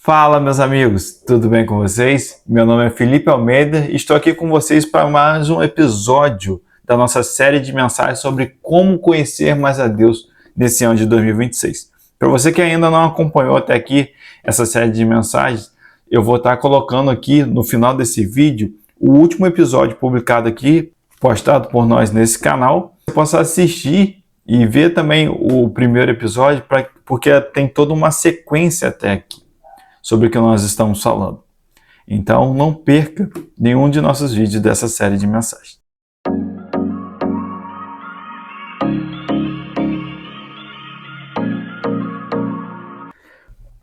Fala, meus amigos, tudo bem com vocês? Meu nome é Felipe Almeida e estou aqui com vocês para mais um episódio da nossa série de mensagens sobre como conhecer mais a Deus nesse ano de 2026. Para você que ainda não acompanhou até aqui essa série de mensagens, eu vou estar colocando aqui no final desse vídeo o último episódio publicado aqui, postado por nós nesse canal. Você possa assistir e ver também o primeiro episódio, porque tem toda uma sequência até aqui sobre o que nós estamos falando. Então, não perca nenhum de nossos vídeos dessa série de mensagens.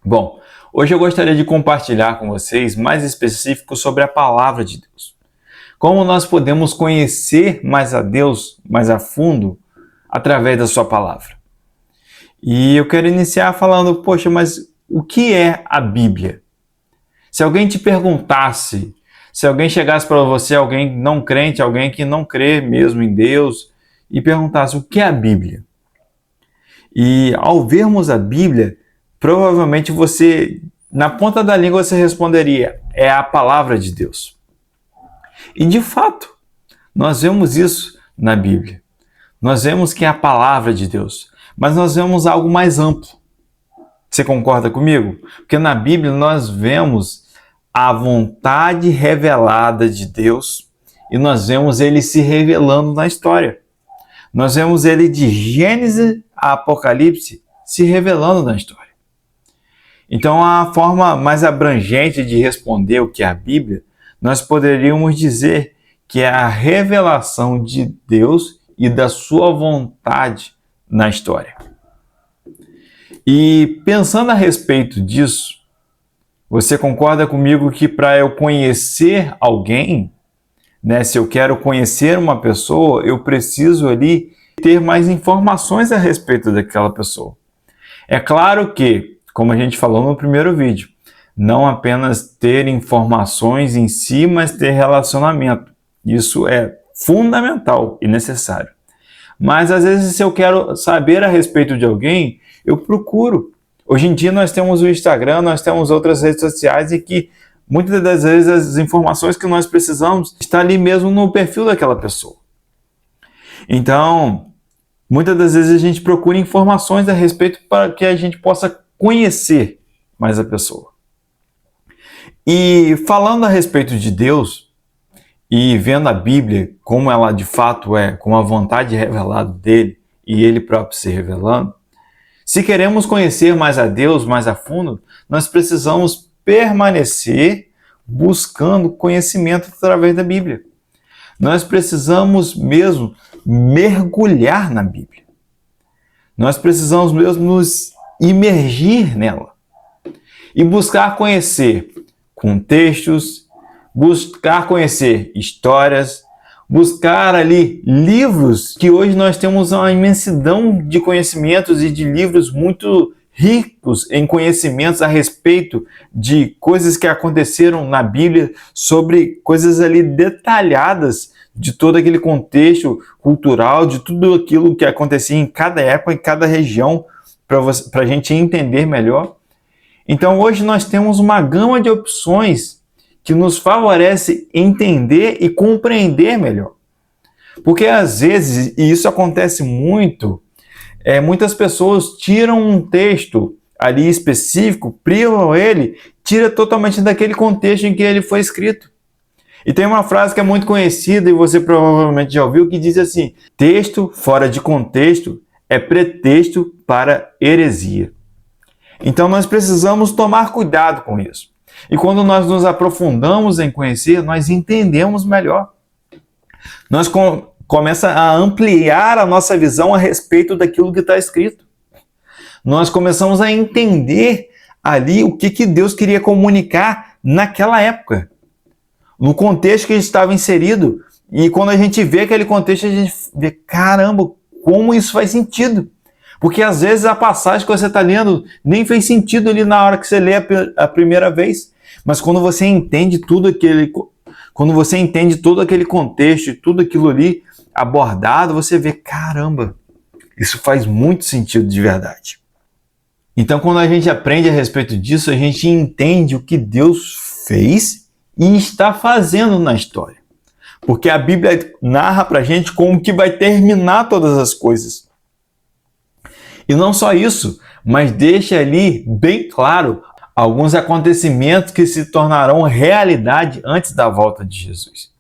Bom, hoje eu gostaria de compartilhar com vocês mais específico sobre a palavra de Deus. Como nós podemos conhecer mais a Deus, mais a fundo, através da sua palavra. E eu quero iniciar falando, poxa, mas o que é a Bíblia? Se alguém te perguntasse, se alguém chegasse para você, alguém não crente, alguém que não crê mesmo em Deus, e perguntasse o que é a Bíblia? E ao vermos a Bíblia, provavelmente você, na ponta da língua, você responderia, é a palavra de Deus. E de fato, nós vemos isso na Bíblia. Nós vemos que é a palavra de Deus, mas nós vemos algo mais amplo. Você concorda comigo? Porque na Bíblia nós vemos a vontade revelada de Deus e nós vemos ele se revelando na história. Nós vemos ele de Gênesis a Apocalipse se revelando na história. Então, a forma mais abrangente de responder o que é a Bíblia, nós poderíamos dizer que é a revelação de Deus e da sua vontade na história. E pensando a respeito disso, você concorda comigo que para eu conhecer alguém, se eu quero conhecer uma pessoa, eu preciso ali ter mais informações a respeito daquela pessoa. É claro que, como a gente falou no primeiro vídeo, não apenas ter informações em si, mas ter relacionamento. Isso é fundamental e necessário. Mas às vezes, se eu quero saber a respeito de alguém, eu procuro. Hoje em dia nós temos o Instagram, nós temos outras redes sociais e que muitas das vezes as informações que nós precisamos estão ali mesmo no perfil daquela pessoa. Então, muitas das vezes a gente procura informações a respeito para que a gente possa conhecer mais a pessoa. E falando a respeito de Deus e vendo a Bíblia como ela de fato é, com a vontade revelada dele e ele próprio se revelando, se queremos conhecer mais a Deus, mais a fundo, nós precisamos permanecer buscando conhecimento através da Bíblia. Nós precisamos mesmo mergulhar na Bíblia. Nós precisamos mesmo nos imergir nela e buscar conhecer contextos, buscar conhecer histórias, buscar ali livros, que hoje nós temos uma imensidão de conhecimentos e de livros muito ricos em conhecimentos a respeito de coisas que aconteceram na Bíblia, sobre coisas ali detalhadas de todo aquele contexto cultural, de tudo aquilo que acontecia em cada época, em cada região, para a gente entender melhor. Então hoje nós temos uma gama de opções que nos favorece entender e compreender melhor. Porque às vezes, e isso acontece muito, muitas pessoas tiram um texto ali específico, privam ele, tira totalmente daquele contexto em que ele foi escrito. E tem uma frase que é muito conhecida e você provavelmente já ouviu, que diz assim: texto fora de contexto é pretexto para heresia. Então nós precisamos tomar cuidado com isso. E quando nós nos aprofundamos em conhecer, nós entendemos melhor. Nós começamos a ampliar a nossa visão a respeito daquilo que está escrito. Nós começamos a entender ali o que Deus queria comunicar naquela época, no contexto que ele estava inserido. E quando a gente vê aquele contexto, a gente vê, caramba, como isso faz sentido. Porque às vezes a passagem que você está lendo nem fez sentido ali na hora que você lê a primeira vez. Mas quando você entende todo aquele contexto e tudo aquilo ali abordado, você vê, caramba, isso faz muito sentido de verdade. Então, quando a gente aprende a respeito disso, a gente entende o que Deus fez e está fazendo na história. Porque a Bíblia narra para a gente como que vai terminar todas as coisas. E não só isso, mas deixa ali bem claro alguns acontecimentos que se tornarão realidade antes da volta de Jesus.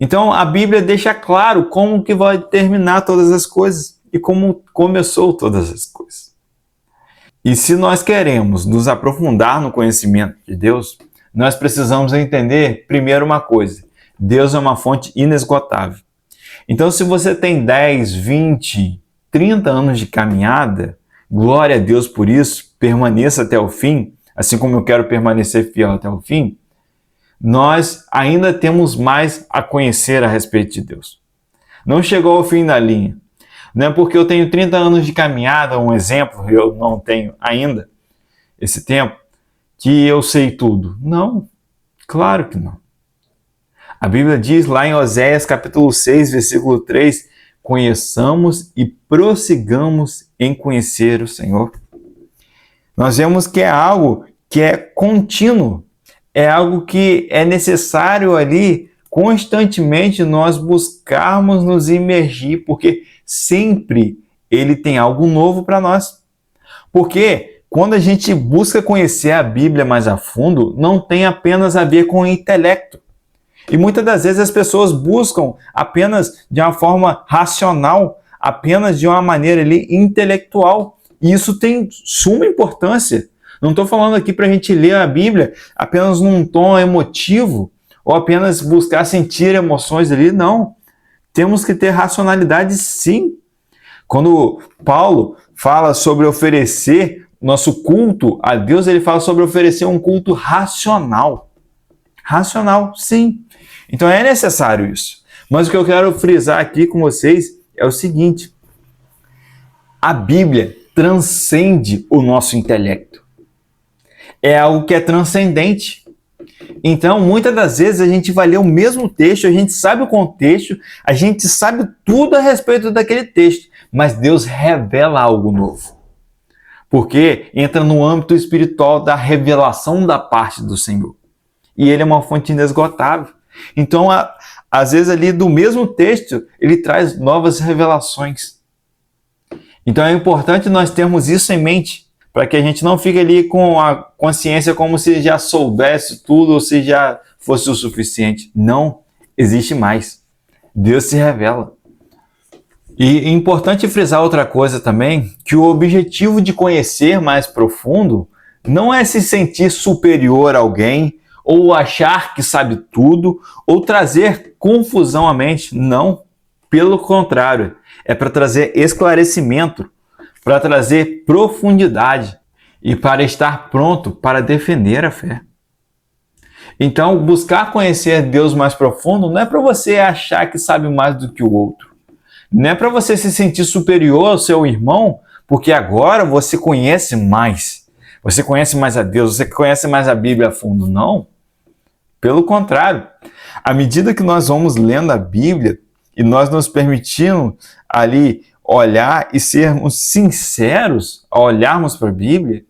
Então a Bíblia deixa claro como que vai terminar todas as coisas e como começou todas as coisas. E se nós queremos nos aprofundar no conhecimento de Deus, nós precisamos entender primeiro uma coisa: Deus é uma fonte inesgotável. Então se você tem 10, 20, 30 anos de caminhada, glória a Deus por isso, permaneça até o fim, assim como eu quero permanecer fiel até o fim. Nós ainda temos mais a conhecer a respeito de Deus. Não chegou ao fim da linha. Não é porque eu tenho 30 anos de caminhada, um exemplo, eu não tenho ainda esse tempo, que eu sei tudo. Não, claro que não. A Bíblia diz lá em Oséias capítulo 6, versículo 3, conheçamos e prossigamos em conhecer o Senhor. Nós vemos que é algo que é contínuo, é algo que é necessário ali constantemente nós buscarmos nos imergir, porque sempre ele tem algo novo para nós. Porque quando a gente busca conhecer a Bíblia mais a fundo, não tem apenas a ver com o intelecto. E muitas das vezes as pessoas buscam apenas de uma forma racional, apenas de uma maneira ali intelectual. E isso tem suma importância. Não estou falando aqui para a gente ler a Bíblia apenas num tom emotivo ou apenas buscar sentir emoções ali. Não. Temos que ter racionalidade, sim. Quando Paulo fala sobre oferecer nosso culto a Deus, ele fala sobre oferecer um culto racional. Racional, sim. Então é necessário isso. Mas o que eu quero frisar aqui com vocês é o seguinte: a Bíblia transcende o nosso intelecto. É algo que é transcendente. Então, muitas das vezes a gente vai ler o mesmo texto, a gente sabe o contexto, a gente sabe tudo a respeito daquele texto, mas Deus revela algo novo. Porque entra no âmbito espiritual da revelação da parte do Senhor. E ele é uma fonte inesgotável. Então, às vezes ali do mesmo texto, ele traz novas revelações. Então é importante nós termos isso em mente, para que a gente não fique ali com a consciência como se já soubesse tudo ou se já fosse o suficiente. Não, existe mais. Deus se revela. E é importante frisar outra coisa também, que o objetivo de conhecer mais profundo não é se sentir superior a alguém, ou achar que sabe tudo, ou trazer confusão à mente. Não, pelo contrário, é para trazer esclarecimento, para trazer profundidade e para estar pronto para defender a fé. Então, buscar conhecer Deus mais profundo não é para você achar que sabe mais do que o outro. Não é para você se sentir superior ao seu irmão, porque agora você conhece mais. Você conhece mais a Deus, você conhece mais a Bíblia a fundo. Não. Pelo contrário, à medida que nós vamos lendo a Bíblia e nós nos permitimos ali olhar e sermos sinceros ao olharmos para a Bíblia,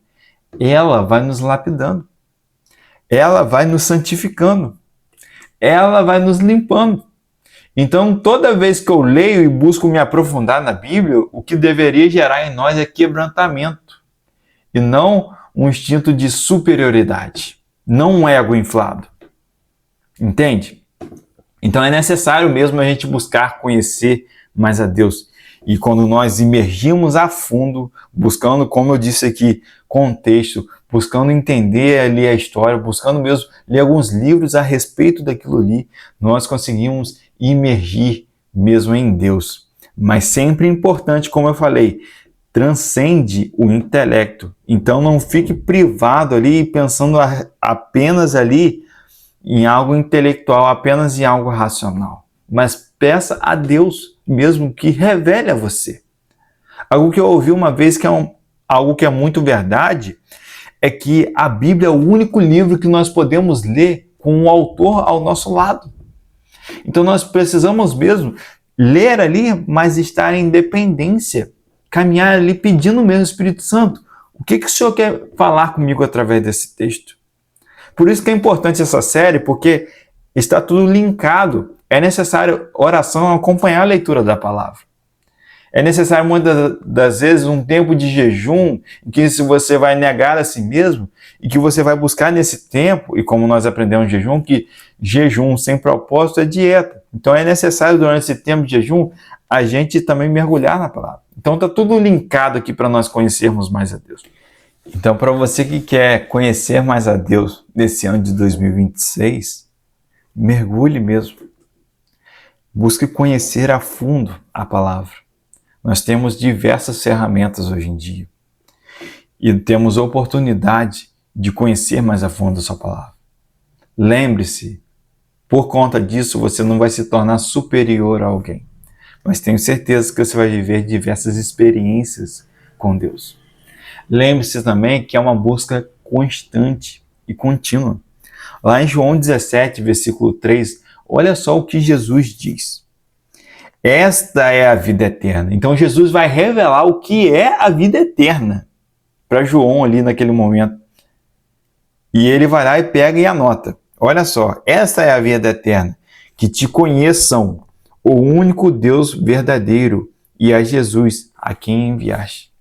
ela vai nos lapidando, ela vai nos santificando, ela vai nos limpando. Então, toda vez que eu leio e busco me aprofundar na Bíblia, o que deveria gerar em nós é quebrantamento e não um instinto de superioridade, não um ego inflado. Entende? Então é necessário mesmo a gente buscar conhecer mais a Deus. E quando nós imergimos a fundo, buscando, como eu disse aqui, contexto, buscando entender ali a história, buscando mesmo ler alguns livros a respeito daquilo ali, nós conseguimos imergir mesmo em Deus. Mas sempre importante, como eu falei, transcende o intelecto. Então não fique privado ali pensando apenas ali em algo intelectual, apenas em algo racional. Mas peça a Deus mesmo que revele a você. Algo que eu ouvi uma vez que é algo que é muito verdade, é que a Bíblia é o único livro que nós podemos ler com o autor ao nosso lado. Então nós precisamos mesmo ler ali, mas estar em dependência, caminhar ali pedindo mesmo, Espírito Santo, O que o Senhor quer falar comigo através desse texto? Por isso que é importante essa série, porque está tudo linkado. É necessário oração acompanhar a leitura da palavra. É necessário muitas das vezes um tempo de jejum, em que se você vai negar a si mesmo e que você vai buscar nesse tempo, e como nós aprendemos em jejum, que jejum sem propósito é dieta. Então é necessário durante esse tempo de jejum a gente também mergulhar na palavra. Então está tudo linkado aqui para nós conhecermos mais a Deus. Então para você que quer conhecer mais a Deus nesse ano de 2026, mergulhe mesmo. Busque conhecer a fundo a palavra. Nós temos diversas ferramentas hoje em dia e temos oportunidade de conhecer mais a fundo a sua palavra. Lembre-se, por conta disso você não vai se tornar superior a alguém, mas tenho certeza que você vai viver diversas experiências com Deus. Lembre-se também que é uma busca constante e contínua. Lá em João 17, versículo 3, olha só o que Jesus diz. Esta é a vida eterna. Então Jesus vai revelar o que é a vida eterna para João ali naquele momento. E ele vai lá e pega e anota. Olha só, esta é a vida eterna, que te conheçam o único Deus verdadeiro e a Jesus a quem enviaste.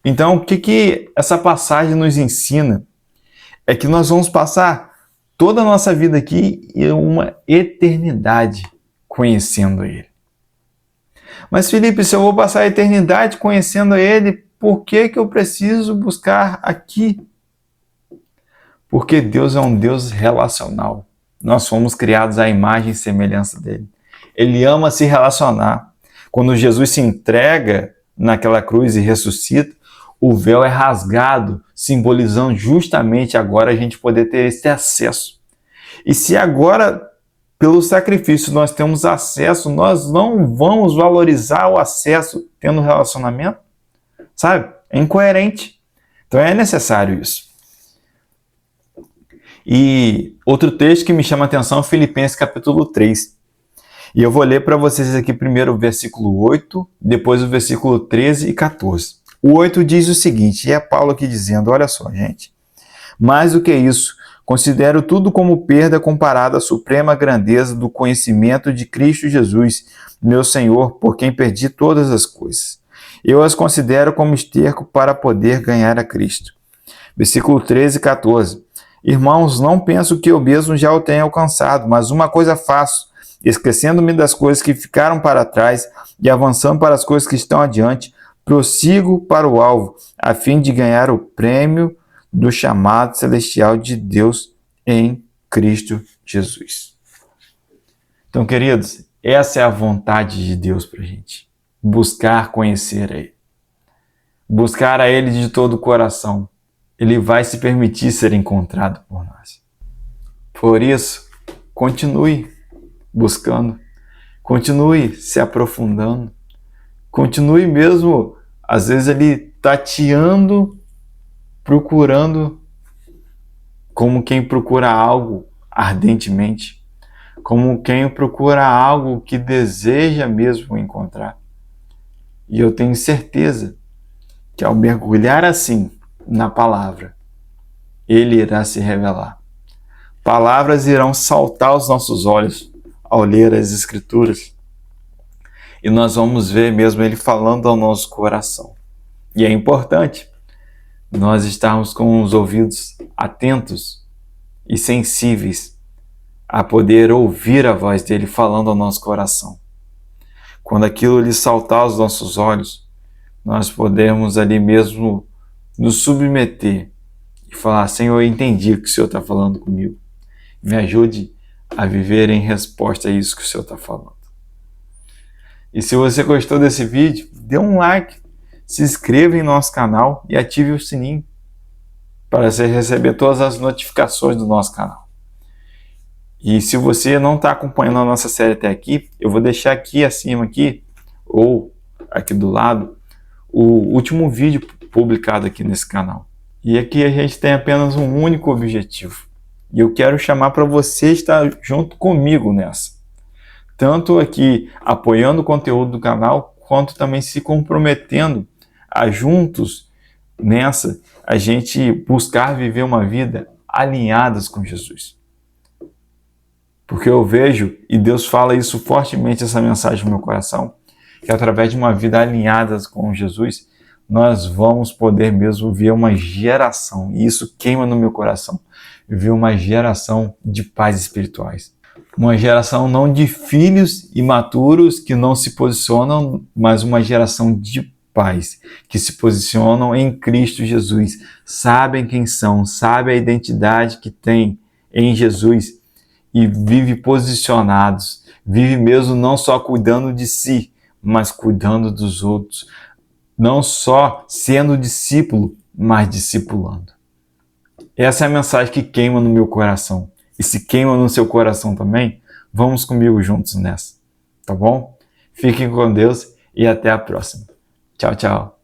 Então o que essa passagem nos ensina? É que nós vamos passar toda a nossa vida aqui em uma eternidade conhecendo Ele. Mas Felipe, se eu vou passar a eternidade conhecendo Ele, por que eu preciso buscar aqui? Porque Deus é um Deus relacional. Nós fomos criados à imagem e semelhança dele. Ele ama se relacionar. Quando Jesus se entrega naquela cruz e ressuscita, o véu é rasgado, simbolizando justamente agora a gente poder ter esse acesso. E se agora, pelo sacrifício, nós temos acesso, nós não vamos valorizar o acesso tendo relacionamento? Sabe? É incoerente. Então é necessário isso. E outro texto que me chama a atenção é Filipenses capítulo 3. E eu vou ler para vocês aqui primeiro o versículo 8, depois o versículo 13 e 14. O 8 diz o seguinte, e é Paulo aqui dizendo, olha só, gente. Mais do que isso, considero tudo como perda comparado à suprema grandeza do conhecimento de Cristo Jesus, meu Senhor, por quem perdi todas as coisas. Eu as considero como esterco para poder ganhar a Cristo. Versículo 13 e 14. Irmãos, não penso que eu mesmo já o tenha alcançado, mas uma coisa faço, esquecendo-me das coisas que ficaram para trás e avançando para as coisas que estão adiante, prossigo para o alvo, a fim de ganhar o prêmio do chamado celestial de Deus em Cristo Jesus. Então, queridos, essa é a vontade de Deus para a gente. Buscar conhecer a Ele. Buscar a Ele de todo o coração. Ele vai se permitir ser encontrado por nós. Por isso, continue buscando. Continue se aprofundando. Continue mesmo, às vezes, ali tateando, procurando como quem procura algo ardentemente, como quem procura algo que deseja mesmo encontrar. E eu tenho certeza que ao mergulhar assim na palavra, Ele irá se revelar. Palavras irão saltar aos nossos olhos ao ler as Escrituras. E nós vamos ver mesmo Ele falando ao nosso coração. E é importante nós estarmos com os ouvidos atentos e sensíveis a poder ouvir a voz dele falando ao nosso coração. Quando aquilo lhe saltar aos nossos olhos, nós podemos ali mesmo nos submeter e falar, Senhor, eu entendi o que o Senhor está falando comigo. Me ajude a viver em resposta a isso que o Senhor está falando. E se você gostou desse vídeo, dê um like, se inscreva em nosso canal e ative o sininho para você receber todas as notificações do nosso canal. E se você não está acompanhando a nossa série até aqui, eu vou deixar aqui acima, aqui, ou aqui do lado, o último vídeo publicado aqui nesse canal. E aqui a gente tem apenas um único objetivo. E eu quero chamar para você estar junto comigo nessa. Tanto aqui apoiando o conteúdo do canal, quanto também se comprometendo a juntos nessa a gente buscar viver uma vida alinhadas com Jesus. Porque eu vejo, e Deus fala isso fortemente, essa mensagem no meu coração, que através de uma vida alinhada com Jesus, nós vamos poder mesmo ver uma geração, e isso queima no meu coração, ver uma geração de pais espirituais. Uma geração não de filhos imaturos que não se posicionam, mas uma geração de pais que se posicionam em Cristo Jesus, sabem quem são, sabem a identidade que têm em Jesus e vivem posicionados, vivem mesmo não só cuidando de si, mas cuidando dos outros, não só sendo discípulo, mas discipulando. Essa é a mensagem que queima no meu coração. E se queima no seu coração também, vamos comigo juntos nessa, tá bom? Fiquem com Deus e até a próxima. Tchau, tchau.